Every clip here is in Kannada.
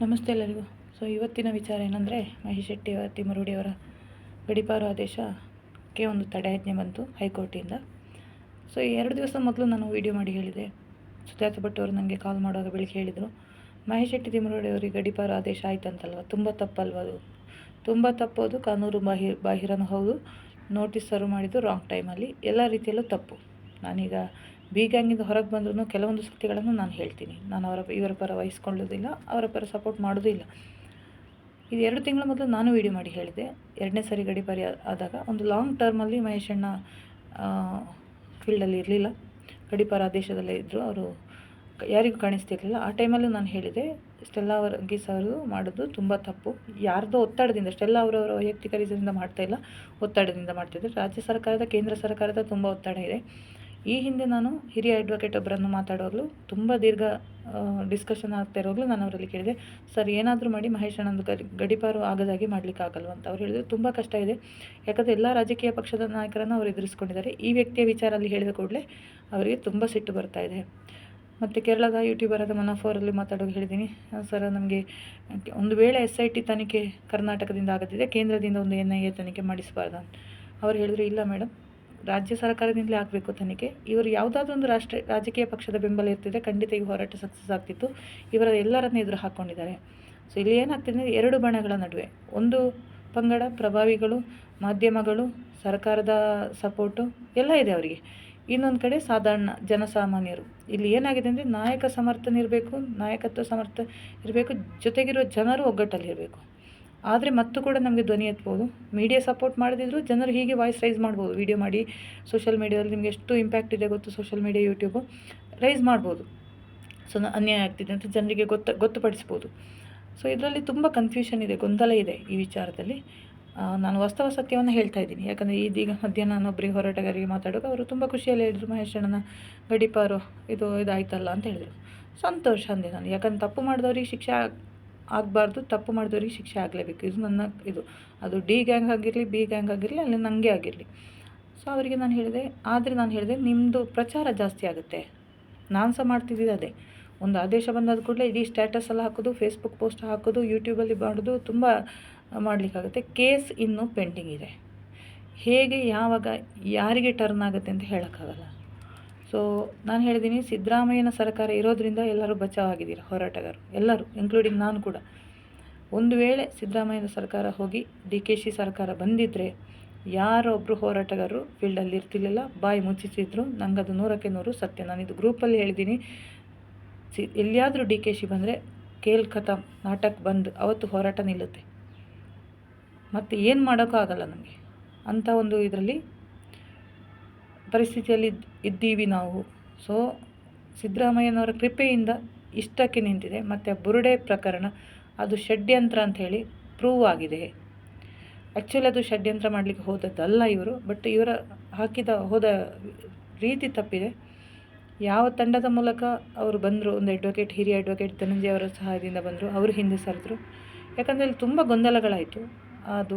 ನಮಸ್ತೆ ಎಲ್ಲರಿಗೂ. ಇವತ್ತಿನ ವಿಚಾರ ಏನಂದರೆ, ಮಹೇಶ್ ಶೆಟ್ಟಿ ತಿಮರುಡಿಯವರ ಗಡೀಪಾರು ಆದೇಶಕ್ಕೆ ಒಂದು ತಡೆಯಾಜ್ಞೆ ಬಂತು ಹೈಕೋರ್ಟಿಂದ. ಈ 2 ದಿವಸ ಮೊದಲು ನಾನು ವಿಡಿಯೋ ಮಾಡಿ ಹೇಳಿದೆ. ಸುಜಾತ ಭಟ್ ಅವರು ನನಗೆ ಕಾಲ್ ಮಾಡುವಾಗ ಬೆಳಿಗ್ಗೆ ಹೇಳಿದರು, ಮಹೇಶ್ ಶೆಟ್ಟಿ ತಿಮರುಡಿಯವರಿಗೆ ಗಡೀಪಾರು ಆದೇಶ ಆಯ್ತಂತಲ್ವ, ತುಂಬ ತಪ್ಪಲ್ವ ಅದು, ತುಂಬ ತಪ್ಪೋದು, ಕಾನೂನು ಬಾಹಿರನೂ ಹೌದು, ನೋಟಿಸ್ ಸರ್ವ್ ಮಾಡಿದ್ದು ರಾಂಗ್ ಟೈಮಲ್ಲಿ, ಎಲ್ಲ ರೀತಿಯಲ್ಲೂ ತಪ್ಪು. ನಾನೀಗ ಬಿ ಗ್ಯಾಂಗಿಂದ ಹೊರಗೆ ಬಂದ್ರೂ ಕೆಲವೊಂದು ಸತ್ಯಗಳನ್ನು ನಾನು ಹೇಳ್ತೀನಿ. ನಾನು ಇವರ ಪರ ವಹಿಸ್ಕೊಳ್ಳೋದಿಲ್ಲ, ಅವರ ಪರ ಸಪೋರ್ಟ್ ಮಾಡೋದು ಇಲ್ಲ. ಇದು 2 ತಿಂಗಳ ಮೊದಲು ನಾನು ವಿಡಿಯೋ ಮಾಡಿ ಹೇಳಿದೆ. 2ನೇ ಸರಿ ಗಡೀಪಾರಿ ಆದಾಗ ಒಂದು ಲಾಂಗ್ ಟರ್ಮಲ್ಲಿ ಮಹೇಶ್ ಅಣ್ಣ ಫೀಲ್ಡಲ್ಲಿ ಇರಲಿಲ್ಲ, ಗಡೀಪಾರು ಆದೇಶದಲ್ಲೇ ಇದ್ದರು, ಅವರು ಯಾರಿಗೂ ಕಾಣಿಸ್ತಿರ್ಲಿಲ್ಲ. ಆ ಟೈಮಲ್ಲೂ ನಾನು ಹೇಳಿದೆ, ಸ್ಟೆಲ್ಲಾ ವರ್ಗೀಸ್ ಅವರು ಮಾಡೋದು ತುಂಬ ತಪ್ಪು. ಯಾರ್ದೋ ಒತ್ತಡದಿಂದ, ಸ್ಟೆಲ್ಲಾ ಅವರವರ ವೈಯಕ್ತಿಕ ರೀಸನ್ನಿಂದ ಮಾಡ್ತಾಯಿಲ್ಲ, ಒತ್ತಡದಿಂದ ಮಾಡ್ತಿದ್ದಾರೆ. ರಾಜ್ಯ ಸರ್ಕಾರದ, ಕೇಂದ್ರ ಸರ್ಕಾರದ ತುಂಬ ಒತ್ತಡ ಇದೆ. ಈ ಹಿಂದೆ ನಾನು ಹಿರಿಯ ಅಡ್ವೊಕೇಟ್ ಒಬ್ಬರನ್ನು ಮಾತಾಡುವಾಗಲೂ, ತುಂಬ ದೀರ್ಘ ಡಿಸ್ಕಷನ್ ಆಗ್ತಾ ಇರೋವಾಗಲೂ ನಾನು ಅವರಲ್ಲಿ ಕೇಳಿದೆ, ಸರ್ ಏನಾದರೂ ಮಾಡಿ ಮಹೇಶ್ ಅಣ್ಣಂದು ಗಡೀಪಾರು ಆಗದಾಗಿ ಮಾಡಲಿಕ್ಕಾಗಲ್ವ ಅಂತ. ಅವ್ರು ಹೇಳಿದ್ರು, ತುಂಬ ಕಷ್ಟ ಇದೆ, ಯಾಕಂದರೆ ಎಲ್ಲ ರಾಜಕೀಯ ಪಕ್ಷದ ನಾಯಕರನ್ನು ಅವರು ಎದುರಿಸ್ಕೊಂಡಿದ್ದಾರೆ. ಈ ವ್ಯಕ್ತಿಯ ವಿಚಾರಲ್ಲಿ ಹೇಳಿದ ಕೂಡಲೇ ಅವರಿಗೆ ತುಂಬ ಸಿಟ್ಟು ಬರ್ತಾ ಇದೆ. ಮತ್ತು ಕೇರಳದ ಯೂಟ್ಯೂಬರ್ ಆದ ಮನಾಫ್ ಅವರಲ್ಲಿ ಮಾತಾಡೋಕೆ ಹೇಳಿದ್ದೀನಿ, ಸರ್ ನಮಗೆ ಒಂದು ವೇಳೆ SIT ತನಿಖೆ ಕರ್ನಾಟಕದಿಂದ ಆಗದಿದೆ, ಕೇಂದ್ರದಿಂದ ಒಂದು NIA ತನಿಖೆ ಮಾಡಿಸಬಾರ್ದು ಅಂತ. ಅವ್ರು ಹೇಳಿದ್ರು, ಇಲ್ಲ ಮೇಡಮ್, ರಾಜ್ಯ ಸರ್ಕಾರದಿಂದಲೇ ಆಗಬೇಕು ತನಿಖೆ. ಇವರು ಯಾವುದಾದ್ರೂ ಒಂದು ರಾಜಕೀಯ ಪಕ್ಷದ ಬೆಂಬಲ ಇರ್ತಿದ್ರೆ ಖಂಡಿತ ಈ ಹೋರಾಟ ಸಕ್ಸಸ್ ಆಗ್ತಿತ್ತು. ಇವರ ಎಲ್ಲರನ್ನು ಎದುರು ಹಾಕ್ಕೊಂಡಿದ್ದಾರೆ. ಇಲ್ಲಿ ಏನಾಗ್ತಿದೆ, 2 ಬಣಗಳ ನಡುವೆ, ಒಂದು ಪಂಗಡ ಪ್ರಭಾವಿಗಳು, ಮಾಧ್ಯಮಗಳು, ಸರ್ಕಾರದ ಸಪೋರ್ಟು ಎಲ್ಲ ಇದೆ ಅವರಿಗೆ, ಇನ್ನೊಂದು ಕಡೆ ಸಾಧಾರಣ ಜನಸಾಮಾನ್ಯರು. ಇಲ್ಲಿ ಏನಾಗಿದೆ ಅಂದರೆ, ನಾಯಕ ಸಮರ್ಥನೆ ಇರಬೇಕು, ನಾಯಕತ್ವ ಸಮರ್ಥ ಇರಬೇಕು, ಜೊತೆಗಿರುವ ಜನರು ಒಗ್ಗಟ್ಟಲ್ಲಿರಬೇಕು. ಆದರೆ ಮತ್ತು ಕೂಡ ನಮಗೆ ಧ್ವನಿ ಎತ್ಬೋದು. ಮೀಡಿಯಾ ಸಪೋರ್ಟ್ ಮಾಡದಿದ್ದರೂ ಜನರು ಹೀಗೆ ವಾಯ್ಸ್ ರೈಸ್ ಮಾಡ್ಬೋದು. ವಿಡಿಯೋ ಮಾಡಿ ಸೋಷಲ್ ಮೀಡಿಯಾದಲ್ಲಿ ನಿಮಗೆ ಎಷ್ಟು ಇಂಪ್ಯಾಕ್ಟ್ ಇದೆ ಗೊತ್ತು, ಸೋಷಲ್ ಮೀಡಿಯಾ, ಯೂಟ್ಯೂಬು ರೈಸ್ ಮಾಡ್ಬೋದು. ಅನ್ಯಾಯ ಆಗ್ತಿದೆ ಅಂತ ಜನರಿಗೆ ಗೊತ್ತುಪಡಿಸ್ಬೋದು. ಇದರಲ್ಲಿ ತುಂಬ ಕನ್ಫ್ಯೂಷನ್ ಇದೆ, ಗೊಂದಲ ಇದೆ ಈ ವಿಚಾರದಲ್ಲಿ. ನಾನು ವಾಸ್ತವ ಸತ್ಯವನ್ನು ಹೇಳ್ತಾ ಇದ್ದೀನಿ. ಯಾಕಂದರೆ ಇದೀಗ ಮಧ್ಯಾಹ್ನ ನಾನೊಬ್ಬರಿಗೆ ಹೋರಾಟಗಾರರಿಗೆ ಮಾತಾಡುವಾಗ ಅವರು ತುಂಬ ಖುಷಿಯಲ್ಲಿ ಹೇಳಿದರು, ಮಹೇಶ್ ಅಣ್ಣನ ಗಡೀಪಾರು ಇದಾಯ್ತಲ್ಲ ಅಂತ ಹೇಳಿದರು. ಸಂತೋಷ ಅಂದೆ ನಾನು. ಯಾಕಂದರೆ ತಪ್ಪು ಮಾಡಿದವ್ರಿಗೆ ಶಿಕ್ಷೆ ಆಗಬಾರ್ದು, ತಪ್ಪು ಮಾಡಿದವ್ರಿಗೆ ಶಿಕ್ಷೆ ಆಗಲೇಬೇಕು. ಇದು ನನ್ನ ಅದು D ಗ್ಯಾಂಗ್ ಆಗಿರಲಿ, B ಗ್ಯಾಂಗ್ ಆಗಿರಲಿ, ಅಲ್ಲಿ ನನಗೆ ಆಗಿರಲಿ. ಅವರಿಗೆ ನಾನು ಹೇಳಿದೆ, ಆದರೆ ನಾನು ಹೇಳಿದೆ, ನಿಮ್ಮದು ಪ್ರಚಾರ ಜಾಸ್ತಿ ಆಗುತ್ತೆ. ನಾನು ಸಹ ಮಾಡ್ತಿದ್ದಿದ್ದು ಅದೇ. ಒಂದು ಆದೇಶ ಬಂದಾದ ಕೂಡಲೇ ಇಡೀ ಸ್ಟೇಟಸ್ ಎಲ್ಲ ಹಾಕೋದು, ಫೇಸ್ಬುಕ್ ಪೋಸ್ಟ್ ಹಾಕೋದು, ಯೂಟ್ಯೂಬಲ್ಲಿ ಮಾಡೋದು, ತುಂಬ ಮಾಡಲಿಕ್ಕಾಗುತ್ತೆ. ಕೇಸ್ ಇನ್ನೂ ಪೆಂಡಿಂಗ್ ಇದೆ. ಹೇಗೆ, ಯಾವಾಗ, ಯಾರಿಗೆ ಟರ್ನ್ ಆಗುತ್ತೆ ಅಂತ ಹೇಳೋಕ್ಕಾಗಲ್ಲ. ನಾನು ಹೇಳಿದ್ದೀನಿ, ಸಿದ್ದರಾಮಯ್ಯನ ಸರ್ಕಾರ ಇರೋದ್ರಿಂದ ಎಲ್ಲರೂ ಬಚಾವಾಗಿದ್ದೀರ, ಹೋರಾಟಗಾರರು ಎಲ್ಲರೂ, ಇನ್ಕ್ಲೂಡಿಂಗ್ ನಾನು ಕೂಡ. ಒಂದು ವೇಳೆ ಸಿದ್ದರಾಮಯ್ಯನ ಸರ್ಕಾರ ಹೋಗಿ DKC ಸರ್ಕಾರ ಬಂದಿದ್ದರೆ ಯಾರೊಬ್ಬರು ಹೋರಾಟಗಾರರು ಫೀಲ್ಡಲ್ಲಿ ಇರ್ತಿರ್ಲಿಲ್ಲ, ಬಾಯಿ ಮುಚ್ಚಿಸಿದ್ರು. ನನಗದು 100ಕ್ಕೆ 100 ಸತ್ಯ. ನಾನಿದು ಗ್ರೂಪಲ್ಲಿ ಹೇಳಿದ್ದೀನಿ, ಎಲ್ಲಿಯಾದರೂ DKC ಬಂದರೆ ಕೇಲ್ ಖತಮ್, ನಾಟಕ ಬಂದ್, ಅವತ್ತು ಹೋರಾಟ ನಿಲ್ಲುತ್ತೆ. ಮತ್ತು ಏನು ಮಾಡೋಕ್ಕೂ ಆಗಲ್ಲ ನಮಗೆ ಅಂಥ ಒಂದು ಇದರಲ್ಲಿ ಪರಿಸ್ಥಿತಿಯಲ್ಲಿ ಇದ್ದೀವಿ ನಾವು. ಸಿದ್ದರಾಮಯ್ಯನವರ ಕೃಪೆಯಿಂದ ಇಷ್ಟಕ್ಕೆ ನಿಂತಿದೆ. ಮತ್ತು ಬುರುಡೆ ಪ್ರಕರಣ ಅದು ಷಡ್ಯಂತ್ರ ಅಂಥೇಳಿ ಪ್ರೂವ್ ಆಗಿದೆ. ಆ್ಯಕ್ಚುಲಿ ಅದು ಷಡ್ಯಂತ್ರ ಮಾಡಲಿಕ್ಕೆ ಹೋದದ್ದಲ್ಲ ಇವರು, ಬಟ್ ಇವರ ಹೋದ ರೀತಿ ತಪ್ಪಿದೆ. ಯಾವ ತಂಡದ ಮೂಲಕ ಅವರು ಬಂದರು, ಒಂದು ಅಡ್ವೊಕೇಟ್, ಹಿರಿಯ ಅಡ್ವೊಕೇಟ್ ಧನಂಜಯ ಅವರ ಸಹಾಯದಿಂದ ಬಂದರು, ಅವರು ಹಿಂದೆ ಸರಿದ್ರು. ಯಾಕಂದರೆ ಇಲ್ಲಿ ತುಂಬ ಗೊಂದಲಗಳಾಯಿತು. ಅದು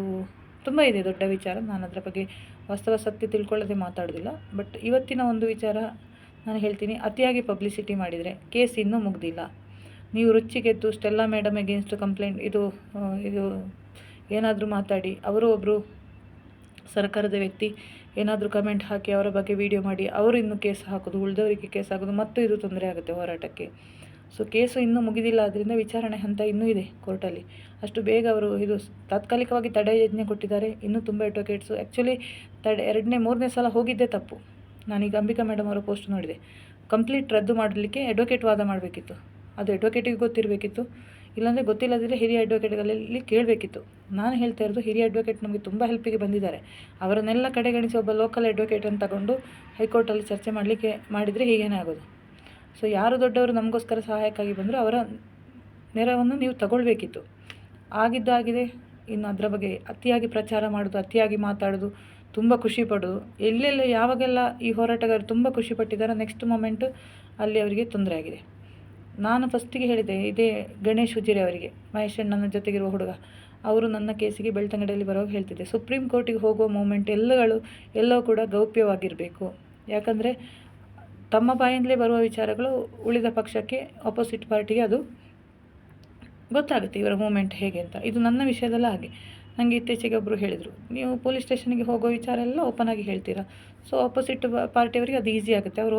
ತುಂಬ ಇದೆ, ದೊಡ್ಡ ವಿಚಾರ. ನಾನು ಅದರ ಬಗ್ಗೆ ವಾಸ್ತವ ಸತ್ಯ ತಿಳ್ಕೊಳ್ಳದೆ ಮಾತಾಡೋದಿಲ್ಲ. ಬಟ್ ಇವತ್ತಿನ ಒಂದು ವಿಚಾರ ನಾನು ಹೇಳ್ತೀನಿ, ಅತಿಯಾಗಿ ಪಬ್ಲಿಸಿಟಿ ಮಾಡಿದರೆ ಕೇಸ್ ಇನ್ನೂ ಮುಗ್ದಿಲ್ಲ. ನೀವು ರುಚಿಗೆದ್ದು ಸ್ಟೆಲ್ಲಾ ಮೇಡಮ್ ಅಗೇನ್ಸ್ಟ್ ಕಂಪ್ಲೇಂಟ್ ಇದು ಏನಾದರೂ ಮಾತಾಡಿ, ಅವರು ಒಬ್ಬರು ಸರ್ಕಾರದ ವ್ಯಕ್ತಿ ಏನಾದರೂ ಕಮೆಂಟ್ ಹಾಕಿ ಅವರ ಬಗ್ಗೆ ವಿಡಿಯೋ ಮಾಡಿ ಅವರು ಇನ್ನೂ ಕೇಸ್ ಹಾಕೋದು, ಉಳಿದವರಿಗೆ ಕೇಸ್ ಹಾಕೋದು, ಮತ್ತು ಇದು ತೊಂದರೆ ಆಗುತ್ತೆ ಹೋರಾಟಕ್ಕೆ. ಕೇಸು ಇನ್ನೂ ಮುಗಿದಿಲ್ಲ, ಅದರಿಂದ ವಿಚಾರಣೆ ಹಂತ ಇನ್ನೂ ಇದೆ ಕೋರ್ಟಲ್ಲಿ. ಅಷ್ಟು ಬೇಗ ಅವರು ತಾತ್ಕಾಲಿಕವಾಗಿ ತಡೆಯಾಜ್ಞೆ ಕೊಟ್ಟಿದ್ದಾರೆ. ಇನ್ನೂ ತುಂಬ ಅಡ್ವೊಕೇಟ್ಸು ಆ್ಯಕ್ಚುಲಿ 2ನೇ 3ನೇ ಸಲ ಹೋಗಿದ್ದೇ ತಪ್ಪು. ನಾನೀಗ ಅಂಬಿಕಾ ಮೇಡಮ್ ಅವರ ಪೋಸ್ಟ್ ನೋಡಿದೆ, ಕಂಪ್ಲೀಟ್ ರದ್ದು ಮಾಡಲಿಕ್ಕೆ ಅಡ್ವೊಕೇಟ್ ವಾದ ಮಾಡಬೇಕಿತ್ತು. ಅದು ಅಡ್ವೊಕೇಟಿಗೆ ಗೊತ್ತಿರಬೇಕಿತ್ತು, ಇಲ್ಲಾಂದರೆ ಗೊತ್ತಿಲ್ಲದಿದ್ದರೆ ಹಿರಿಯ ಅಡ್ವೊಕೇಟ್ಗಳಲ್ಲಿ ಕೇಳಬೇಕಿತ್ತು. ನಾನು ಹೇಳ್ತಾ ಇರೋದು, ಹಿರಿಯ ಅಡ್ವೊಕೇಟ್ ನಮಗೆ ತುಂಬ ಹೆಲ್ಪಿಗೆ ಬಂದಿದ್ದಾರೆ. ಅವರನ್ನೆಲ್ಲ ಕಡೆಗಣಿಸಿ ಒಬ್ಬ ಲೋಕಲ್ ಅಡ್ವೊಕೇಟನ್ನು ತಗೊಂಡು ಹೈಕೋರ್ಟಲ್ಲಿ ಚರ್ಚೆ ಮಾಡಿದರೆ ಹೀಗೇನೇ ಆಗೋದು. ಯಾರು ದೊಡ್ಡವರು ನಮಗೋಸ್ಕರ ಸಹಾಯಕ್ಕಾಗಿ ಬಂದರೂ ಅವರ ನೆರವನ್ನು ನೀವು ತಗೊಳ್ಬೇಕಿತ್ತು. ಆಗಿದ್ದಾಗಿದೆ. ಇನ್ನು ಅದರ ಬಗ್ಗೆ ಅತಿಯಾಗಿ ಪ್ರಚಾರ ಮಾಡೋದು, ಅತಿಯಾಗಿ ಮಾತಾಡೋದು, ತುಂಬ ಖುಷಿ ಪಡೋದು, ಎಲ್ಲೆಲ್ಲ ಯಾವಾಗೆಲ್ಲ ಈ ಹೋರಾಟಗಾರರು ತುಂಬ ಖುಷಿ ಪಟ್ಟಿದ್ದಾರೆ, ನೆಕ್ಸ್ಟ್ ಮೊಮೆಂಟು ಅಲ್ಲಿ ಅವರಿಗೆ ತೊಂದರೆ ಆಗಿದೆ. ನಾನು ಫಸ್ಟಿಗೆ ಹೇಳಿದೆ, ಇದೇ ಗಣೇಶ್ ಉಜಿರೆ ಅವರಿಗೆ, ಮಹೇಶ್ ಅಣ್ಣನ ಜೊತೆಗಿರುವ ಹುಡುಗ, ಅವರು ನನ್ನ ಕೇಸಿಗೆ ಬೆಳ್ತಂಗಡಿಯಲ್ಲಿ ಬರೋವಾಗ ಹೇಳ್ತಿದ್ದೆ, ಸುಪ್ರೀಂ ಕೋರ್ಟಿಗೆ ಹೋಗೋ ಮೂಮೆಂಟ್ ಎಲ್ಲವೂ ಕೂಡ ಗೌಪ್ಯವಾಗಿರಬೇಕು. ಯಾಕಂದರೆ ತಮ್ಮ ಬಾಯಿಂದಲೇ ಬರುವ ವಿಚಾರಗಳು ಉಳಿದ ಪಕ್ಷಕ್ಕೆ, ಅಪೋಸಿಟ್ ಪಾರ್ಟಿಗೆ ಅದು ಗೊತ್ತಾಗುತ್ತೆ ಇವರ ಮೂಮೆಂಟ್ ಹೇಗೆ ಅಂತ. ಇದು ನನ್ನ ವಿಷಯದಲ್ಲ ಹಾಗೆ. ನನಗೆ ಇತ್ತೀಚೆಗೆ ಒಬ್ಬರು ಹೇಳಿದರು, ನೀವು ಪೊಲೀಸ್ ಸ್ಟೇಷನ್ಗೆ ಹೋಗೋ ವಿಚಾರ ಎಲ್ಲ ಓಪನ್ ಆಗಿ ಹೇಳ್ತೀರಾ, ಸೊ ಆಪೋಸಿಟ್ ಪಾರ್ಟಿಯವರಿಗೆ ಅದು ಈಸಿ ಆಗುತ್ತೆ, ಅವರು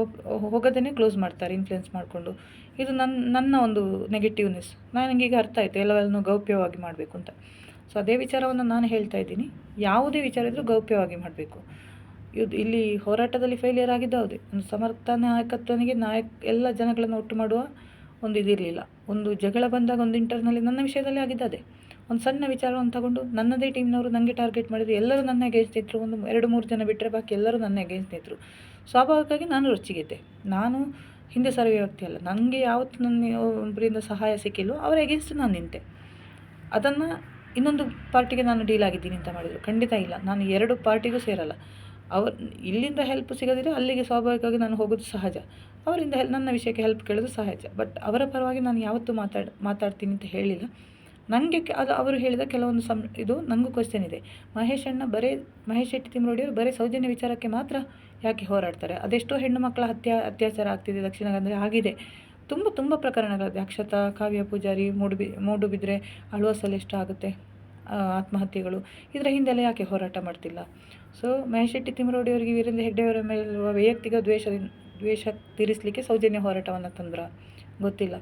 ಹೋಗೋದೇ ಕ್ಲೋಸ್ ಮಾಡ್ತಾರೆ ಇನ್ಫ್ಲುಯೆನ್ಸ್ ಮಾಡಿಕೊಂಡು. ಇದು ನನ್ನ ಒಂದು ನೆಗೆಟಿವ್ನೆಸ್. ನನಗೀಗ ಅರ್ಥ ಆಯಿತು ಎಲ್ಲವನ್ನೂ ಗೌಪ್ಯವಾಗಿ ಮಾಡಬೇಕು ಅಂತ. ಸೊ ಅದೇ ವಿಚಾರವನ್ನು ನಾನು ಹೇಳ್ತಾ ಇದ್ದೀನಿ, ಯಾವುದೇ ವಿಚಾರ ಇದ್ದರೂ ಗೌಪ್ಯವಾಗಿ ಮಾಡಬೇಕು. ಇಲ್ಲಿ ಹೋರಾಟದಲ್ಲಿ ಫೇಲಿಯರ್ ಆಗಿದ್ದು ಹೌದೇ, ಒಂದು ಸಮರ್ಥ ನಾಯಕತ್ವನಿಗೆ ಎಲ್ಲ ಜನಗಳನ್ನು ಒಟ್ಟು ಮಾಡುವ ಒಂದು ಇದಿರಲಿಲ್ಲ. ಒಂದು ಜಗಳ ಬಂದಾಗ ಒಂದು ಇಂಟರ್ನಲ್ಲಿ ನನ್ನ ವಿಷಯದಲ್ಲಿ ಆಗಿದ್ದದೆ. ಒಂದು ಸಣ್ಣ ವಿಚಾರವನ್ನು ತಗೊಂಡು ನನ್ನದೇ ಟೀಮ್ನವರು ನನಗೆ ಟಾರ್ಗೆಟ್ ಮಾಡಿದ್ರು, ಎಲ್ಲರೂ ನನ್ನ ಅಗೇನ್ಸ್ಟ್ ನಿಂತರು. ಒಂದು 2-3 ಜನ ಬಿಟ್ಟರೆ ಬಾಕಿ ಎಲ್ಲರೂ ನನ್ನ ಅಗೇನ್ಸ್ಟ್ ನಿಂತರು. ಸ್ವಾಭಾವಿಕವಾಗಿ ನಾನು ರೊಚ್ಚಿಗೆದ್ದೆ. ನಾನು ಹಿಂದೆ ಸರಿಯುವ ವ್ಯಕ್ತಿ ಅಲ್ಲ. ನನಗೆ ಯಾವತ್ತು ನನ್ನ ಒಬ್ಬರಿಂದ ಸಹಾಯ ಸಿಕ್ಕಿಲ್ಲೋ ಅವರ ಅಗೇನ್ಸ್ಟ್ ನಾನು ನಿಂತೆ. ಅದನ್ನು ಇನ್ನೊಂದು ಪಾರ್ಟಿಗೆ ನಾನು ಡೀಲ್ ಆಗಿದ್ದೀನಿ ಅಂತ ಮಾಡಿದರು, ಖಂಡಿತ ಇಲ್ಲ. ನಾನು 2 ಪಾರ್ಟಿಗೂ ಸೇರಲ್ಲ. ಇಲ್ಲಿಂದ ಹೆಲ್ಪ್ ಸಿಗೋದಿಲ್ಲ, ಅಲ್ಲಿಗೆ ಸ್ವಾಭಾವಿಕವಾಗಿ ನಾನು ಹೋಗೋದು ಸಹಜ. ಅವರಿಂದ ನನ್ನ ವಿಷಯಕ್ಕೆ ಹೆಲ್ಪ್ ಕೇಳೋದು ಸಹಜ. ಬಟ್ ಅವರ ಪರವಾಗಿ ನಾನು ಯಾವತ್ತೂ ಮಾತಾಡ್ತೀನಿ ಅಂತ ಹೇಳಿಲ್ಲ. ನನಗೆ ಅದು ಅವರು ಹೇಳಿದ ಕೆಲವೊಂದು ಇದು ನನಗೂ ಕ್ವಶನ್ ಇದೆ. ಮಹೇಶ್ ಶೆಟ್ಟಿ ತಿಮ್ರೋಡಿಯವರು ಬರೀ ಸೌಜನ್ಯ ವಿಚಾರಕ್ಕೆ ಮಾತ್ರ ಯಾಕೆ ಹೋರಾಡ್ತಾರೆ? ಅದೆಷ್ಟೋ ಹೆಣ್ಣು ಮಕ್ಕಳ ಅತ್ಯಾಚಾರ ಆಗ್ತಿದೆ ದಕ್ಷಿಣ ಕನ್ನಡ, ಆಗಿದೆ. ತುಂಬ ಪ್ರಕರಣಗಳಿದೆ. ಅಕ್ಷತಾ, ಕಾವ್ಯ ಪೂಜಾರಿ, ಮೂಡುಬಿದ್ರೆ ಅಳುವಸಲ್ಲಿ ಎಷ್ಟು ಆಗುತ್ತೆ ಆತ್ಮಹತ್ಯೆಗಳು. ಇದರ ಹಿಂದೆಲ್ಲ ಯಾಕೆ ಹೋರಾಟ ಮಾಡ್ತಿಲ್ಲ? ಸೊ ಮಹೇಶ್ ಶೆಟ್ಟಿ ತಿಮ್ರೋಡಿಯವರಿಗೆ ವೀರೇಂದ್ರ ಹೆಗ್ಡೆಯವರ ಮೇಲಿರುವ ವೈಯಕ್ತಿಕ ದ್ವೇಷ ತೀರಿಸಲಿಕ್ಕೆ ಸೌಜನ್ಯ ಹೋರಾಟವನ್ನು ತಂದ್ರ ಗೊತ್ತಿಲ್ಲ.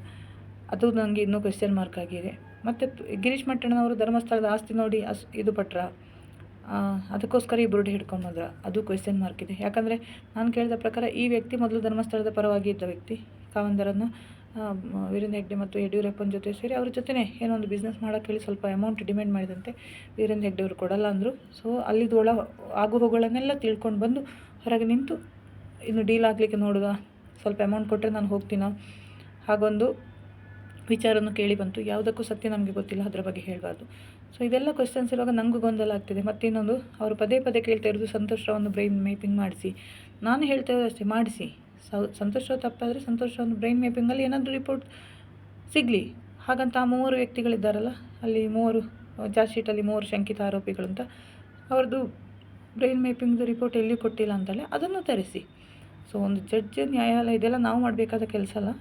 ಅದು ನನಗೆ ಇನ್ನೂ ಕ್ವೆಶ್ಚನ್ ಮಾರ್ಕ್ ಆಗಿದೆ. ಮತ್ತು ಗಿರೀಶ್ ಮಟ್ಟಣ್ಣನವರು ಧರ್ಮಸ್ಥಳದ ಆಸ್ತಿ ನೋಡಿ ಇದು ಪಟ್ರ, ಅದಕ್ಕೋಸ್ಕರ ಇಬ್ಬರು ಹಿಡ್ಕೊಂಡು ಬಂದ್ರ, ಅದು ಕ್ವೆಶ್ಚನ್ ಮಾರ್ಕ್ ಇದೆ. ಯಾಕಂದರೆ ನಾನು ಕೇಳಿದ ಪ್ರಕಾರ ಈ ವ್ಯಕ್ತಿ ಮೊದಲು ಧರ್ಮಸ್ಥಳದ ಪರವಾಗಿ ಇದ್ದ ವ್ಯಕ್ತಿ. ಕಾವಂದರನ್ನು ವೀರೇಂದ್ರ ಹೆಗ್ಡೆ ಮತ್ತು ಯಡಿಯೂರಪ್ಪನ ಜೊತೆ ಸೇರಿ ಅವ್ರ ಜೊತೆ ಏನೋ ಒಂದು ಬಿಸ್ನೆಸ್ ಮಾಡೋಕ್ಕೆ ಹೇಳಿ ಸ್ವಲ್ಪ ಅಮೌಂಟ್ ಡಿಮ್ಯಾಂಡ್ ಮಾಡಿದಂತೆ. ವೀರೇಂದ್ರ ಹೆಗ್ಡೆ ಅವರು ಕೊಡಲ್ಲ ಅಂದರು. ಸೊ ಅಲ್ಲಿದ್ದು ಆಗು ಹೋಗುಗಳನ್ನೆಲ್ಲ ತಿಳ್ಕೊಂಡು ಬಂದು ಹೊರಗೆ ನಿಂತು ಇನ್ನು ಡೀಲ್ ಆಗಲಿಕ್ಕೆ ನೋಡುವ, ಸ್ವಲ್ಪ ಅಮೌಂಟ್ ಕೊಟ್ಟರೆ ನಾನು ಹೋಗ್ತೀನೋ, ಹಾಗೊಂದು ವಿಚಾರವನ್ನು ಕೇಳಿ ಬಂತು. ಯಾವುದಕ್ಕೂ ಸತ್ಯ ನಮಗೆ ಗೊತ್ತಿಲ್ಲ, ಅದರ ಬಗ್ಗೆ ಹೇಳಬಾರ್ದು. ಸೊ ಇದೆಲ್ಲ ಕ್ವೆಶ್ಚನ್ಸ್ ಇರುವಾಗ ನನಗೂ ಗೊಂದಲ ಆಗ್ತಿದೆ. ಮತ್ತಿನ್ನೊಂದು, ಅವರು ಪದೇ ಕೇಳ್ತಾ ಇರೋದು ಸಂತೋಷ್ ರಾವ್ ಬ್ರೈನ್ ಮೇಪಿಂಗ್ ಮಾಡಿಸಿ. ನಾನು ಹೇಳ್ತಾ ಇರೋದು ಅಷ್ಟೇ, ಮಾಡಿಸಿ. ಸಂತೋಷ್ ರಾವ್ ತಪ್ಪಾದರೆ ಸಂತೋಷ್ ರಾವ್ ಬ್ರೈನ್ ಮೇಪಿಂಗಲ್ಲಿ ಏನಾದರೂ ರಿಪೋರ್ಟ್ ಸಿಗಲಿ. ಹಾಗಂತ ಆ 3 ವ್ಯಕ್ತಿಗಳಿದ್ದಾರಲ್ಲ, ಅಲ್ಲಿ 3 ಚಾರ್ಜ್ ಶೀಟಲ್ಲಿ 3 ಶಂಕಿತ ಆರೋಪಿಗಳು ಅಂತ, ಅವ್ರದ್ದು ಬ್ರೈನ್ ಮೇಪಿಂಗ್ದು ರಿಪೋರ್ಟ್ ಎಲ್ಲಿಯೂ ಕೊಟ್ಟಿಲ್ಲ ಅಂತಲೇ ಅದನ್ನು ತರಿಸಿ. ಸೊ ಒಂದು ಜಡ್ಜ್, ನ್ಯಾಯಾಲಯ, ಇದೆಲ್ಲ ನಾವು ಮಾಡಬೇಕಾದ ಕೆಲಸ ಅಲ್ಲ.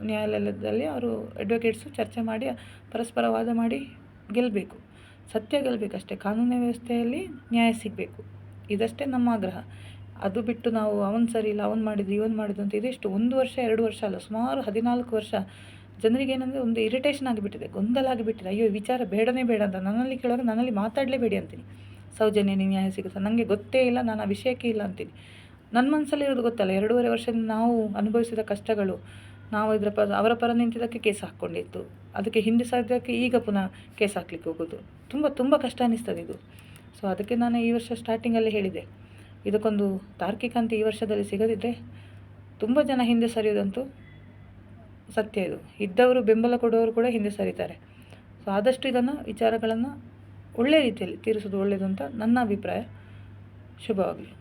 ನ್ಯಾಯಾಲಯದಲ್ಲಿ ಅವರು ಅಡ್ವೊಕೇಟ್ಸು ಚರ್ಚೆ ಮಾಡಿ ಪರಸ್ಪರ ವಾದ ಮಾಡಿ ಗೆಲ್ಲಬೇಕು, ಸತ್ಯ ಗೆಲ್ಲಬೇಕಷ್ಟೇ. ಕಾನೂನು ವ್ಯವಸ್ಥೆಯಲ್ಲಿ ನ್ಯಾಯ ಸಿಗಬೇಕು, ಇದಷ್ಟೇ ನಮ್ಮ ಆಗ್ರಹ. ಅದು ಬಿಟ್ಟು ನಾವು ಅವನು ಸರಿ ಇಲ್ಲ, ಅವನು ಮಾಡಿದ್ದು ಇವನು ಮಾಡಿದ್ದು ಅಂತ ಇದೆಷ್ಟು 1 ವರ್ಷ 2 ವರ್ಷ ಅಲ್ಲ, ಸುಮಾರು 14 ವರ್ಷ ಜನರಿಗೆ ಏನಂದರೆ ಒಂದು ಇರಿಟೇಷನ್ ಆಗಿಬಿಟ್ಟಿದೆ, ಗೊಂದಲ ಆಗಿಬಿಟ್ಟಿದೆ. ಅಯ್ಯೋ ವಿಚಾರ ಬೇಡನೇ ಬೇಡ ಅಂತ ನನ್ನಲ್ಲಿ ಕೇಳುವಾಗ ನನ್ನಲ್ಲಿ ಮಾತಾಡಲೇಬೇಡಿ ಅಂತೀನಿ. ಸೌಜನ್ಯ ನ್ಯಾಯ ಸಿಗುತ್ತೆ, ನನಗೆ ಗೊತ್ತೇ ಇಲ್ಲ, ನಾನು ಆ ವಿಷಯಕ್ಕೆ ಇಲ್ಲ ಅಂತೀನಿ. ನನ್ನ ಮನಸ್ಸಲ್ಲಿ ಇರೋದು ಗೊತ್ತಲ್ಲ, 2.5 ವರ್ಷದಿಂದ ನಾವು ಅನುಭವಿಸಿದ ಕಷ್ಟಗಳು, ನಾವು ಅವರ ಪರ ನಿಂತಿದ್ದಕ್ಕೆ ಕೇಸ್ ಹಾಕ್ಕೊಂಡಿತ್ತು, ಅದಕ್ಕೆ ಹಿಂದೆ ಸಾಧ್ಯಕ್ಕೆ ಈಗ ಪುನಃ ಕೇಸ್ ಹಾಕ್ಲಿಕ್ಕೆ ಹೋಗೋದು ತುಂಬ ಕಷ್ಟ ಅನ್ನಿಸ್ತದೆ ಇದು. ಸೊ ಅದಕ್ಕೆ ನಾನು ಈ ವರ್ಷ ಸ್ಟಾರ್ಟಿಂಗಲ್ಲೇ ಹೇಳಿದೆ, ಇದಕ್ಕೊಂದು ತಾರ್ಕಿಕ ಅಂತ ಈ ವರ್ಷದಲ್ಲಿ ಸಿಗದಿದ್ದರೆ ತುಂಬ ಜನ ಹಿಂದೆ ಸರಿಯೋದಂತೂ ಸತ್ಯ. ಇದು ಇದ್ದವರು ಬೆಂಬಲ ಕೊಡುವವರು ಕೂಡ ಹಿಂದೆ ಸರಿತಾರೆ. ಸೊ ಆದಷ್ಟು ಇದನ್ನು ವಿಚಾರಗಳನ್ನು ಒಳ್ಳೆಯ ರೀತಿಯಲ್ಲಿ ತೀರಿಸೋದು ಒಳ್ಳೆಯದು ಅಂತ ನನ್ನ ಅಭಿಪ್ರಾಯ. ಶುಭವಾಗಲಿ.